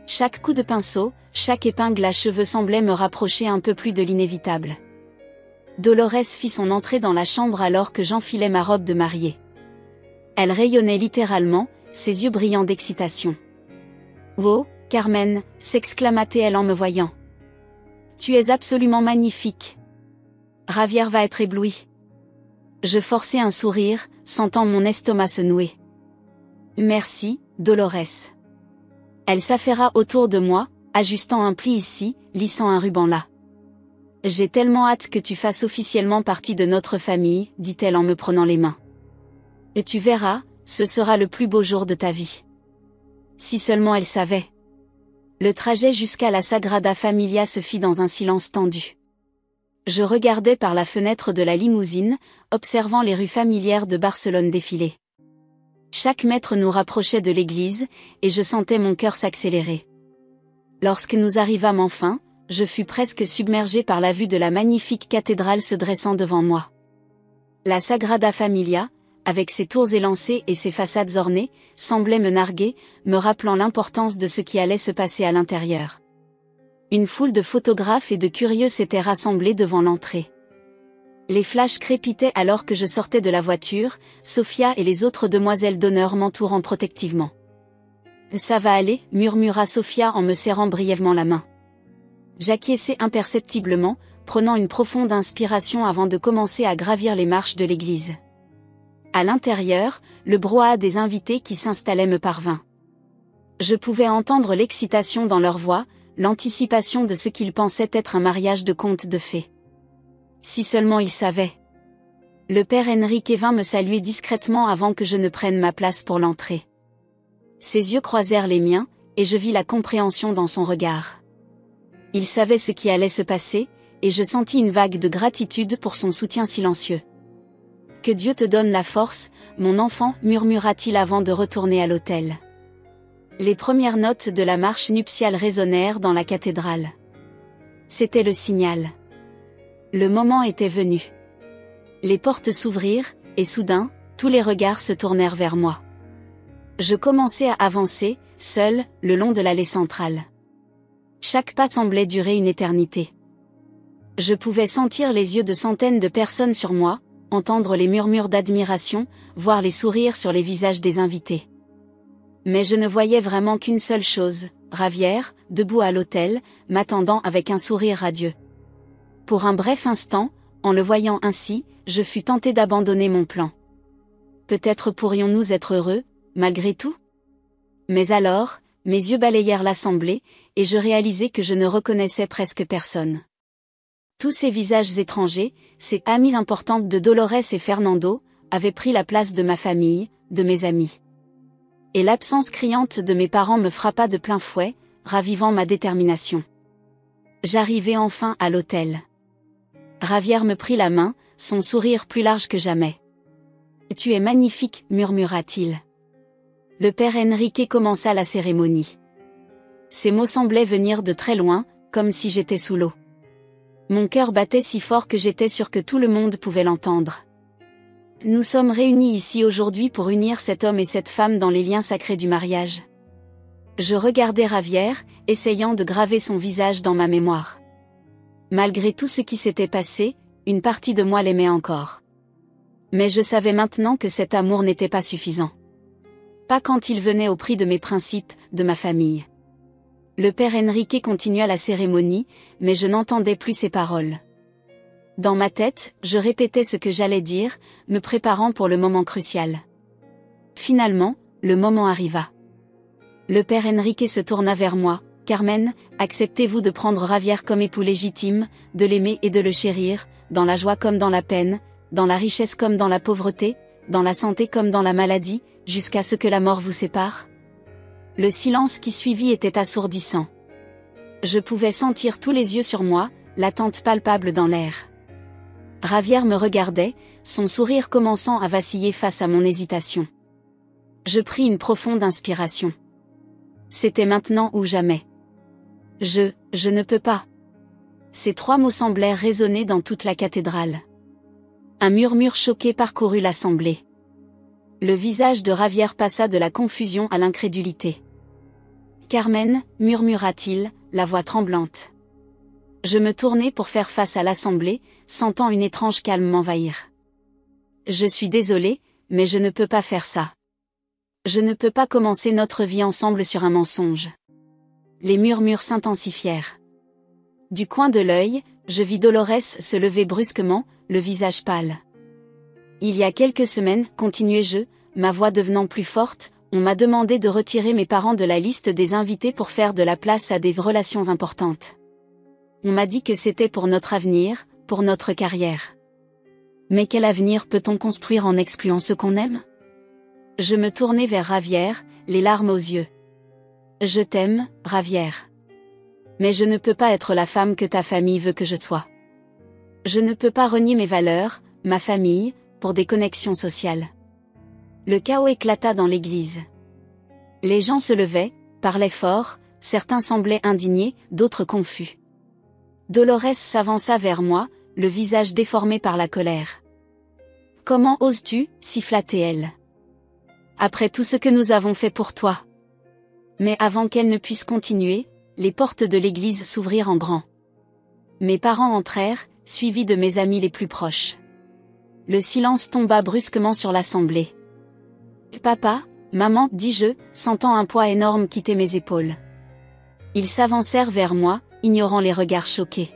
Chaque coup de pinceau, chaque épingle à cheveux semblait me rapprocher un peu plus de l'inévitable. Dolores fit son entrée dans la chambre alors que j'enfilais ma robe de mariée. Elle rayonnait littéralement, ses yeux brillants d'excitation. « Oh, Carmen !» s'exclama-t-elle en me voyant. « Tu es absolument magnifique. Ravière va être éblouie. » Je forçai un sourire, sentant mon estomac se nouer. « Merci, Dolores. » Elle s'affaira autour de moi, ajustant un pli ici, lissant un ruban là. J'ai tellement hâte que tu fasses officiellement partie de notre famille, dit-elle en me prenant les mains. Et tu verras, ce sera le plus beau jour de ta vie. Si seulement elle savait. Le trajet jusqu'à la Sagrada Familia se fit dans un silence tendu. Je regardais par la fenêtre de la limousine, observant les rues familières de Barcelone défiler. Chaque mètre nous rapprochait de l'église, et je sentais mon cœur s'accélérer. Lorsque nous arrivâmes enfin, je fus presque submergé par la vue de la magnifique cathédrale se dressant devant moi. La Sagrada Familia, avec ses tours élancées et ses façades ornées, semblait me narguer, me rappelant l'importance de ce qui allait se passer à l'intérieur. Une foule de photographes et de curieux s'était rassemblée devant l'entrée. Les flashs crépitaient alors que je sortais de la voiture, Sofia et les autres demoiselles d'honneur m'entourant protectivement. « Ça va aller » murmura Sofia en me serrant brièvement la main. J'acquiesçai imperceptiblement, prenant une profonde inspiration avant de commencer à gravir les marches de l'église. À l'intérieur, le brouhaha des invités qui s'installaient me parvint. Je pouvais entendre l'excitation dans leur voix, l'anticipation de ce qu'ils pensaient être un mariage de conte de fées. Si seulement ils savaient. Le père Enrique vint me saluer discrètement avant que je ne prenne ma place pour l'entrée. Ses yeux croisèrent les miens, et je vis la compréhension dans son regard. Il savait ce qui allait se passer, et je sentis une vague de gratitude pour son soutien silencieux. « Que Dieu te donne la force, mon enfant » murmura-t-il avant de retourner à l'autel. Les premières notes de la marche nuptiale résonnèrent dans la cathédrale. C'était le signal. Le moment était venu. Les portes s'ouvrirent, et soudain, tous les regards se tournèrent vers moi. Je commençai à avancer, seul, le long de l'allée centrale. Chaque pas semblait durer une éternité. Je pouvais sentir les yeux de centaines de personnes sur moi, entendre les murmures d'admiration, voir les sourires sur les visages des invités. Mais je ne voyais vraiment qu'une seule chose, Javier, debout à l'autel, m'attendant avec un sourire radieux. Pour un bref instant, en le voyant ainsi, je fus tenté d'abandonner mon plan. Peut-être pourrions-nous être heureux, malgré tout ? Mais alors, mes yeux balayèrent l'assemblée, et je réalisai que je ne reconnaissais presque personne. Tous ces visages étrangers, ces amies importantes de Dolores et Fernando, avaient pris la place de ma famille, de mes amis. Et l'absence criante de mes parents me frappa de plein fouet, ravivant ma détermination. J'arrivai enfin à l'hôtel. Javier me prit la main, son sourire plus large que jamais. « Tu es magnifique » murmura-t-il. Le père Enrique commença la cérémonie. Ces mots semblaient venir de très loin, comme si j'étais sous l'eau. Mon cœur battait si fort que j'étais sûr que tout le monde pouvait l'entendre. Nous sommes réunis ici aujourd'hui pour unir cet homme et cette femme dans les liens sacrés du mariage. Je regardais Javier, essayant de graver son visage dans ma mémoire. Malgré tout ce qui s'était passé, une partie de moi l'aimait encore. Mais je savais maintenant que cet amour n'était pas suffisant. Pas quand il venait au prix de mes principes, de ma famille. Le père Enrique continua la cérémonie, mais je n'entendais plus ses paroles. Dans ma tête, je répétais ce que j'allais dire, me préparant pour le moment crucial. Finalement, le moment arriva. Le père Enrique se tourna vers moi. « Carmen, acceptez-vous de prendre Javier comme époux légitime, de l'aimer et de le chérir, dans la joie comme dans la peine, dans la richesse comme dans la pauvreté, dans la santé comme dans la maladie, jusqu'à ce que la mort vous sépare ?» Le silence qui suivit était assourdissant. Je pouvais sentir tous les yeux sur moi, l'attente palpable dans l'air. Javier me regardait, son sourire commençant à vaciller face à mon hésitation. Je pris une profonde inspiration. C'était maintenant ou jamais. Je ne peux pas. Ces trois mots semblèrent résonner dans toute la cathédrale. Un murmure choqué parcourut l'assemblée. Le visage de Javier passa de la confusion à l'incrédulité. « Carmen » murmura-t-il, la voix tremblante. Je me tournai pour faire face à l'assemblée, sentant une étrange calme m'envahir. « Je suis désolé, mais je ne peux pas faire ça. Je ne peux pas commencer notre vie ensemble sur un mensonge. » Les murmures s'intensifièrent. Du coin de l'œil, je vis Dolores se lever brusquement, le visage pâle. « Il y a quelques semaines, continuai-je, ma voix devenant plus forte, on m'a demandé de retirer mes parents de la liste des invités pour faire de la place à des relations importantes. On m'a dit que c'était pour notre avenir, pour notre carrière. Mais quel avenir peut-on construire en excluant ceux qu'on aime? Je me tournai vers Ravière, les larmes aux yeux. Je t'aime, Ravière. Mais je ne peux pas être la femme que ta famille veut que je sois. Je ne peux pas renier mes valeurs, ma famille, pour des connexions sociales. Le chaos éclata dans l'église. Les gens se levaient, parlaient fort, certains semblaient indignés, d'autres confus. Dolores s'avança vers moi, le visage déformé par la colère. « Comment oses-tu, siffla-t-elle. Après tout ce que nous avons fait pour toi. » Mais avant qu'elle ne puisse continuer, les portes de l'église s'ouvrirent en grand. Mes parents entrèrent, suivis de mes amis les plus proches. Le silence tomba brusquement sur l'assemblée. « Papa, maman, dis-je, sentant un poids énorme quitter mes épaules. » Ils s'avancèrent vers moi, ignorant les regards choqués.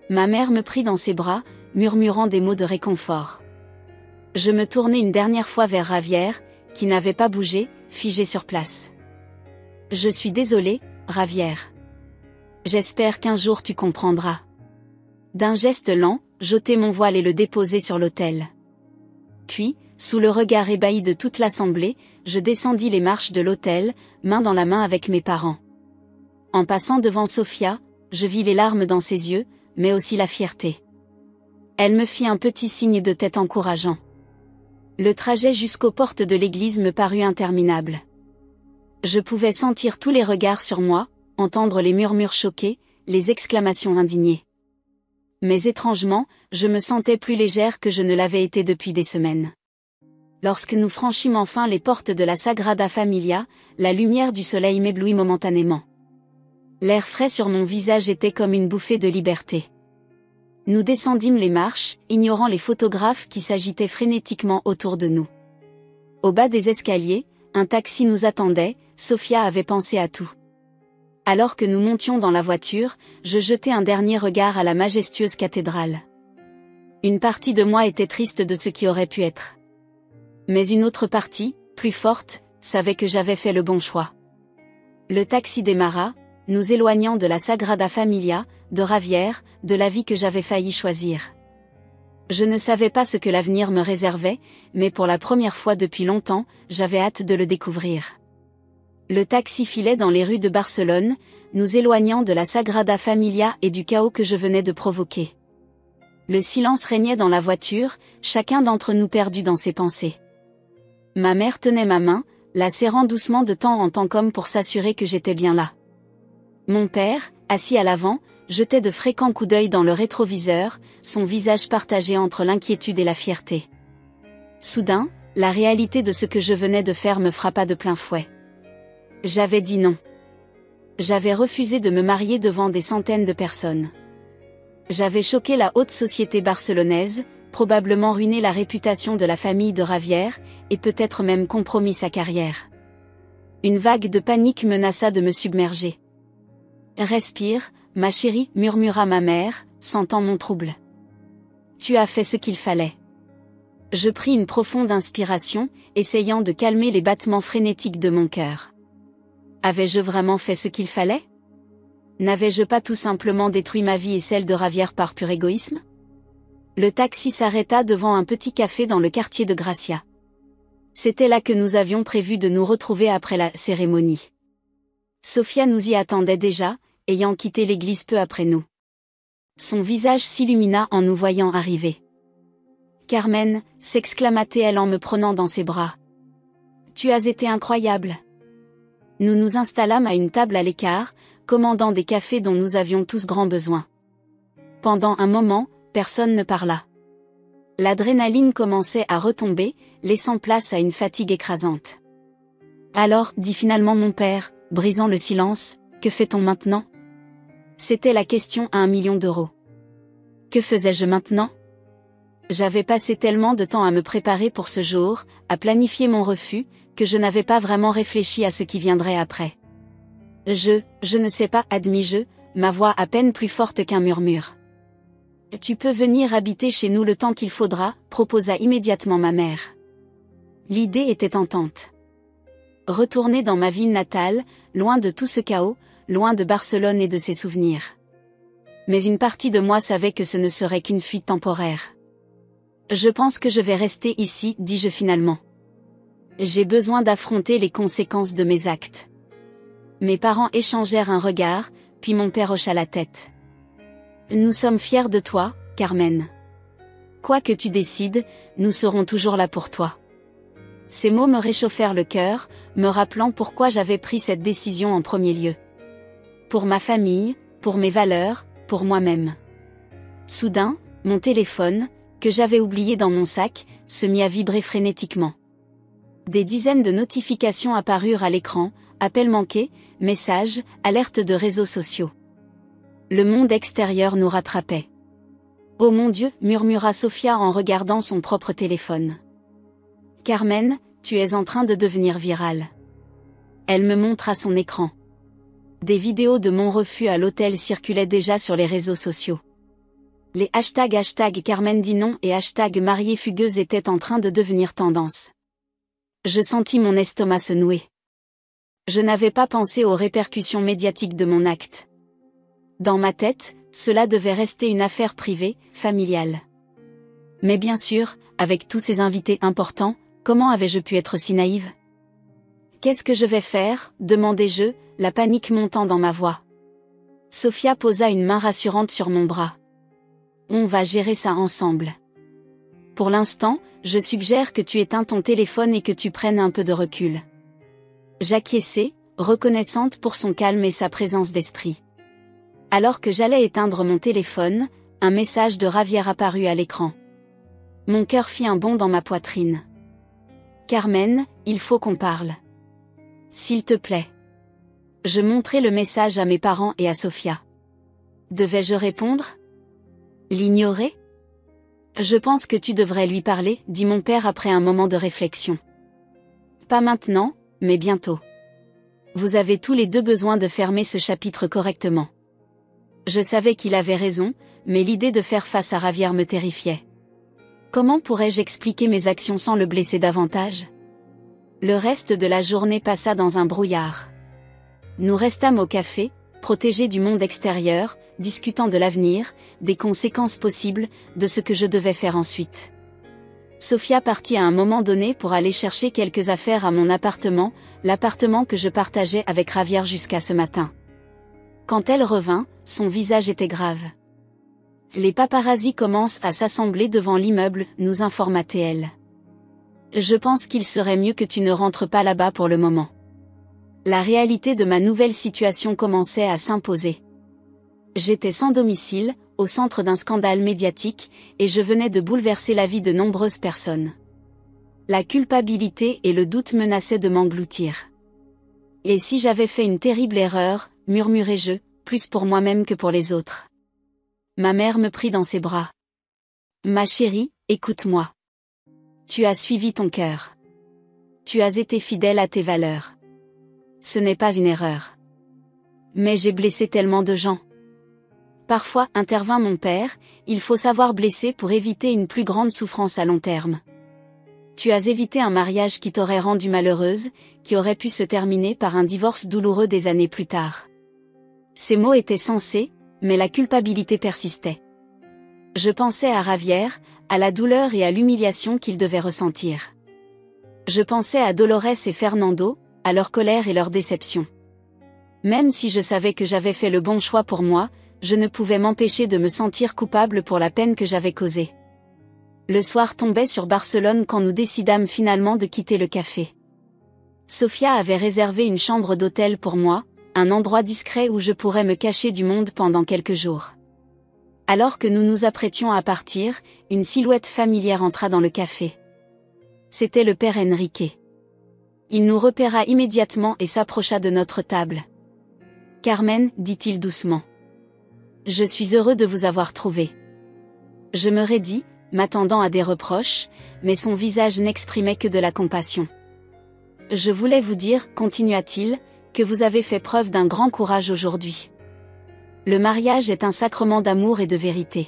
Ma mère me prit dans ses bras, murmurant des mots de réconfort. Je me tournai une dernière fois vers Ravière, qui n'avait pas bougé, figée sur place. « Je suis désolée, Ravière. J'espère qu'un jour tu comprendras. » D'un geste lent, j'ôtai mon voile et le déposai sur l'autel. Puis, sous le regard ébahi de toute l'assemblée, je descendis les marches de l'autel, main dans la main avec mes parents. En passant devant Sophia, je vis les larmes dans ses yeux, mais aussi la fierté. Elle me fit un petit signe de tête encourageant. Le trajet jusqu'aux portes de l'église me parut interminable. Je pouvais sentir tous les regards sur moi, entendre les murmures choqués, les exclamations indignées. Mais étrangement, je me sentais plus légère que je ne l'avais été depuis des semaines. Lorsque nous franchîmes enfin les portes de la Sagrada Familia, la lumière du soleil m'éblouit momentanément. L'air frais sur mon visage était comme une bouffée de liberté. Nous descendîmes les marches, ignorant les photographes qui s'agitaient frénétiquement autour de nous. Au bas des escaliers, un taxi nous attendait, Sophia avait pensé à tout. Alors que nous montions dans la voiture, je jetai un dernier regard à la majestueuse cathédrale. Une partie de moi était triste de ce qui aurait pu être. Mais une autre partie, plus forte, savait que j'avais fait le bon choix. Le taxi démarra, nous éloignant de la Sagrada Familia, de Ravière, de la vie que j'avais failli choisir. Je ne savais pas ce que l'avenir me réservait, mais pour la première fois depuis longtemps, j'avais hâte de le découvrir. Le taxi filait dans les rues de Barcelone, nous éloignant de la Sagrada Familia et du chaos que je venais de provoquer. Le silence régnait dans la voiture, chacun d'entre nous perdu dans ses pensées. Ma mère tenait ma main, la serrant doucement de temps en temps comme pour s'assurer que j'étais bien là. Mon père, assis à l'avant, jetait de fréquents coups d'œil dans le rétroviseur, son visage partagé entre l'inquiétude et la fierté. Soudain, la réalité de ce que je venais de faire me frappa de plein fouet. J'avais dit non. J'avais refusé de me marier devant des centaines de personnes. J'avais choqué la haute société barcelonaise, probablement ruiné la réputation de la famille de Ravière, et peut-être même compromis sa carrière. Une vague de panique menaça de me submerger. « Respire, ma chérie, » murmura ma mère, sentant mon trouble. « Tu as fait ce qu'il fallait. » Je pris une profonde inspiration, essayant de calmer les battements frénétiques de mon cœur. Avais-je vraiment fait ce qu'il fallait? N'avais-je pas tout simplement détruit ma vie et celle de Ravière par pur égoïsme? Le taxi s'arrêta devant un petit café dans le quartier de Gracia. C'était là que nous avions prévu de nous retrouver après la cérémonie. Sophia nous y attendait déjà, ayant quitté l'église peu après nous. Son visage s'illumina en nous voyant arriver. « Carmen » s'exclama-t-elle en me prenant dans ses bras. « Tu as été incroyable !» Nous nous installâmes à une table à l'écart, commandant des cafés dont nous avions tous grand besoin. Pendant un moment, personne ne parla. L'adrénaline commençait à retomber, laissant place à une fatigue écrasante. « Alors, dit finalement mon père, brisant le silence, que fait-on maintenant ?» C'était la question à 1 million d'euros. Que faisais-je maintenant? J'avais passé tellement de temps à me préparer pour ce jour, à planifier mon refus, que je n'avais pas vraiment réfléchi à ce qui viendrait après. Je ne sais pas, admis-je, ma voix à peine plus forte qu'un murmure. « Tu peux venir habiter chez nous le temps qu'il faudra », proposa immédiatement ma mère. L'idée était tentante. Retourner dans ma ville natale, loin de tout ce chaos, loin de Barcelone et de ses souvenirs. Mais une partie de moi savait que ce ne serait qu'une fuite temporaire. Je pense que je vais rester ici, dis-je finalement. J'ai besoin d'affronter les conséquences de mes actes. Mes parents échangèrent un regard, puis mon père hocha la tête. Nous sommes fiers de toi, Carmen. Quoi que tu décides, nous serons toujours là pour toi. Ces mots me réchauffèrent le cœur, me rappelant pourquoi j'avais pris cette décision en premier lieu. Pour ma famille, pour mes valeurs, pour moi-même. Soudain, mon téléphone, que j'avais oublié dans mon sac, se mit à vibrer frénétiquement. Des dizaines de notifications apparurent à l'écran, appels manqués, messages, alertes de réseaux sociaux. Le monde extérieur nous rattrapait. « Oh mon Dieu !» murmura Sofia en regardant son propre téléphone. « Carmen, tu es en train de devenir virale. » Elle me montra son écran. Des vidéos de mon refus à l'hôtel circulaient déjà sur les réseaux sociaux. Les ## Carmen dit non et #mariée fugueuse étaient en train de devenir tendance. Je sentis mon estomac se nouer. Je n'avais pas pensé aux répercussions médiatiques de mon acte. Dans ma tête, cela devait rester une affaire privée, familiale. Mais bien sûr, avec tous ces invités importants, comment avais-je pu être si naïve ? Qu'est-ce que je vais faire ? Demandai-je, la panique montant dans ma voix. Sofia posa une main rassurante sur mon bras. On va gérer ça ensemble. Pour l'instant, je suggère que tu éteins ton téléphone et que tu prennes un peu de recul. J'acquiesçai, reconnaissante pour son calme et sa présence d'esprit. Alors que j'allais éteindre mon téléphone, un message de Javier apparut à l'écran. Mon cœur fit un bond dans ma poitrine. Carmen, il faut qu'on parle. S'il te plaît. Je montrai le message à mes parents et à Sofia. Devais-je répondre ? L'ignorer ? Je pense que tu devrais lui parler, dit mon père après un moment de réflexion. Pas maintenant, mais bientôt. Vous avez tous les deux besoin de fermer ce chapitre correctement. Je savais qu'il avait raison, mais l'idée de faire face à Javier me terrifiait. Comment pourrais-je expliquer mes actions sans le blesser davantage ? Le reste de la journée passa dans un brouillard. Nous restâmes au café, protégés du monde extérieur, discutant de l'avenir, des conséquences possibles, de ce que je devais faire ensuite. Sofia partit à un moment donné pour aller chercher quelques affaires à mon appartement, l'appartement que je partageais avec Javier jusqu'à ce matin. Quand elle revint, son visage était grave. Les paparazzis commencent à s'assembler devant l'immeuble, nous informa-t-elle. Je pense qu'il serait mieux que tu ne rentres pas là-bas pour le moment. La réalité de ma nouvelle situation commençait à s'imposer. J'étais sans domicile, au centre d'un scandale médiatique, et je venais de bouleverser la vie de nombreuses personnes. La culpabilité et le doute menaçaient de m'engloutir. Et si j'avais fait une terrible erreur, murmurai-je, plus pour moi-même que pour les autres. Ma mère me prit dans ses bras. Ma chérie, écoute-moi. Tu as suivi ton cœur. Tu as été fidèle à tes valeurs. Ce n'est pas une erreur. Mais j'ai blessé tellement de gens. Parfois, intervint mon père, il faut savoir blesser pour éviter une plus grande souffrance à long terme. Tu as évité un mariage qui t'aurait rendue malheureuse, qui aurait pu se terminer par un divorce douloureux des années plus tard. Ces mots étaient sensés, mais la culpabilité persistait. Je pensais à Javier, à la douleur et à l'humiliation qu'il devait ressentir. Je pensais à Dolores et Fernando, à leur colère et leur déception. Même si je savais que j'avais fait le bon choix pour moi, je ne pouvais m'empêcher de me sentir coupable pour la peine que j'avais causée. Le soir tombait sur Barcelone quand nous décidâmes finalement de quitter le café. Sofia avait réservé une chambre d'hôtel pour moi, un endroit discret où je pourrais me cacher du monde pendant quelques jours. Alors que nous nous apprêtions à partir, une silhouette familière entra dans le café. C'était le père Enrique. Il nous repéra immédiatement et s'approcha de notre table. « Carmen, dit-il doucement. Je suis heureux de vous avoir trouvé. » Je me raidis, m'attendant à des reproches, mais son visage n'exprimait que de la compassion. « Je voulais vous dire, continua-t-il, que vous avez fait preuve d'un grand courage aujourd'hui. Le mariage est un sacrement d'amour et de vérité.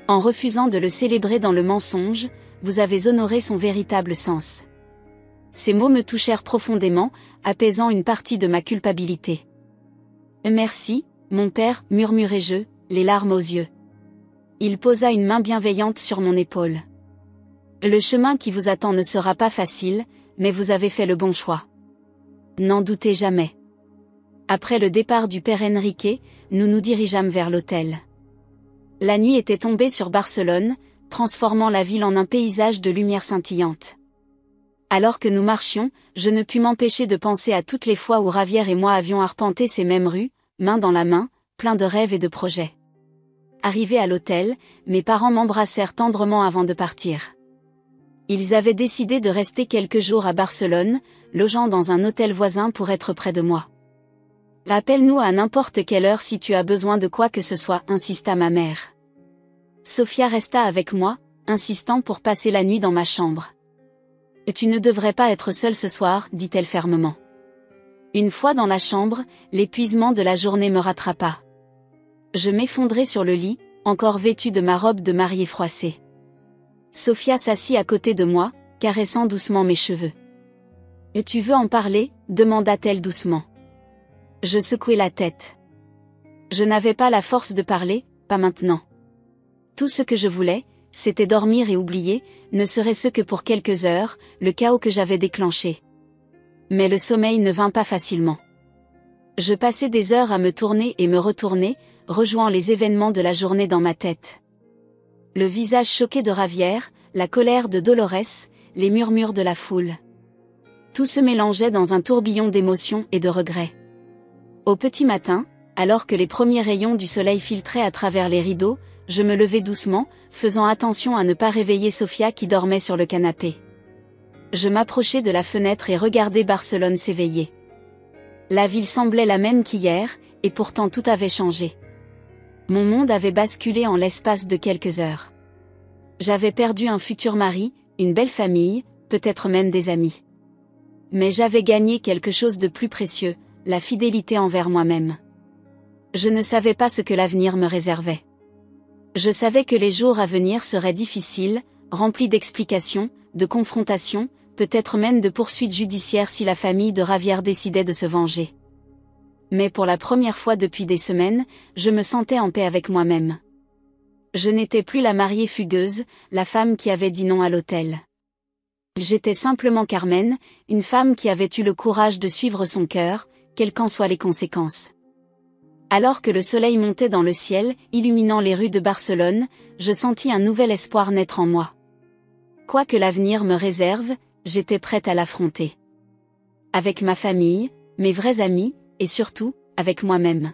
En refusant de le célébrer dans le mensonge, vous avez honoré son véritable sens. » Ces mots me touchèrent profondément, apaisant une partie de ma culpabilité. « Merci, mon père, murmurai-je, les larmes aux yeux. Il posa une main bienveillante sur mon épaule. Le chemin qui vous attend ne sera pas facile, mais vous avez fait le bon choix. N'en doutez jamais. Après le départ du père Enrique, nous nous dirigeâmes vers l'hôtel. La nuit était tombée sur Barcelone, transformant la ville en un paysage de lumière scintillante. Alors que nous marchions, je ne pus m'empêcher de penser à toutes les fois où Javier et moi avions arpenté ces mêmes rues, main dans la main, plein de rêves et de projets. Arrivés à l'hôtel, mes parents m'embrassèrent tendrement avant de partir. Ils avaient décidé de rester quelques jours à Barcelone, logeant dans un hôtel voisin pour être près de moi. « Appelle-nous à n'importe quelle heure si tu as besoin de quoi que ce soit », insista ma mère. Sofia resta avec moi, insistant pour passer la nuit dans ma chambre. « Tu ne devrais pas être seule ce soir », dit-elle fermement. Une fois dans la chambre, l'épuisement de la journée me rattrapa. Je m'effondrai sur le lit, encore vêtue de ma robe de mariée froissée. Sofia s'assit à côté de moi, caressant doucement mes cheveux. « Et tu veux en parler ?» demanda-t-elle doucement. Je secouai la tête. Je n'avais pas la force de parler, pas maintenant. Tout ce que je voulais, c'était dormir et oublier, ne serait-ce que pour quelques heures, le chaos que j'avais déclenché. Mais le sommeil ne vint pas facilement. Je passais des heures à me tourner et me retourner, rejouant les événements de la journée dans ma tête. Le visage choqué de Javier, la colère de Dolores, les murmures de la foule. Tout se mélangeait dans un tourbillon d'émotions et de regrets. Au petit matin, alors que les premiers rayons du soleil filtraient à travers les rideaux, je me levai doucement, faisant attention à ne pas réveiller Sofia qui dormait sur le canapé. Je m'approchai de la fenêtre et regardai Barcelone s'éveiller. La ville semblait la même qu'hier, et pourtant tout avait changé. Mon monde avait basculé en l'espace de quelques heures. J'avais perdu un futur mari, une belle famille, peut-être même des amis. Mais j'avais gagné quelque chose de plus précieux, la fidélité envers moi-même. Je ne savais pas ce que l'avenir me réservait. Je savais que les jours à venir seraient difficiles, remplis d'explications, de confrontations, peut-être même de poursuites judiciaires si la famille de Javier décidait de se venger. Mais pour la première fois depuis des semaines, je me sentais en paix avec moi-même. Je n'étais plus la mariée fugueuse, la femme qui avait dit non à l'hôtel. J'étais simplement Carmen, une femme qui avait eu le courage de suivre son cœur, quelles qu'en soient les conséquences. Alors que le soleil montait dans le ciel, illuminant les rues de Barcelone, je sentis un nouvel espoir naître en moi. Quoi que l'avenir me réserve, j'étais prête à l'affronter. Avec ma famille, mes vrais amis, et surtout, avec moi-même.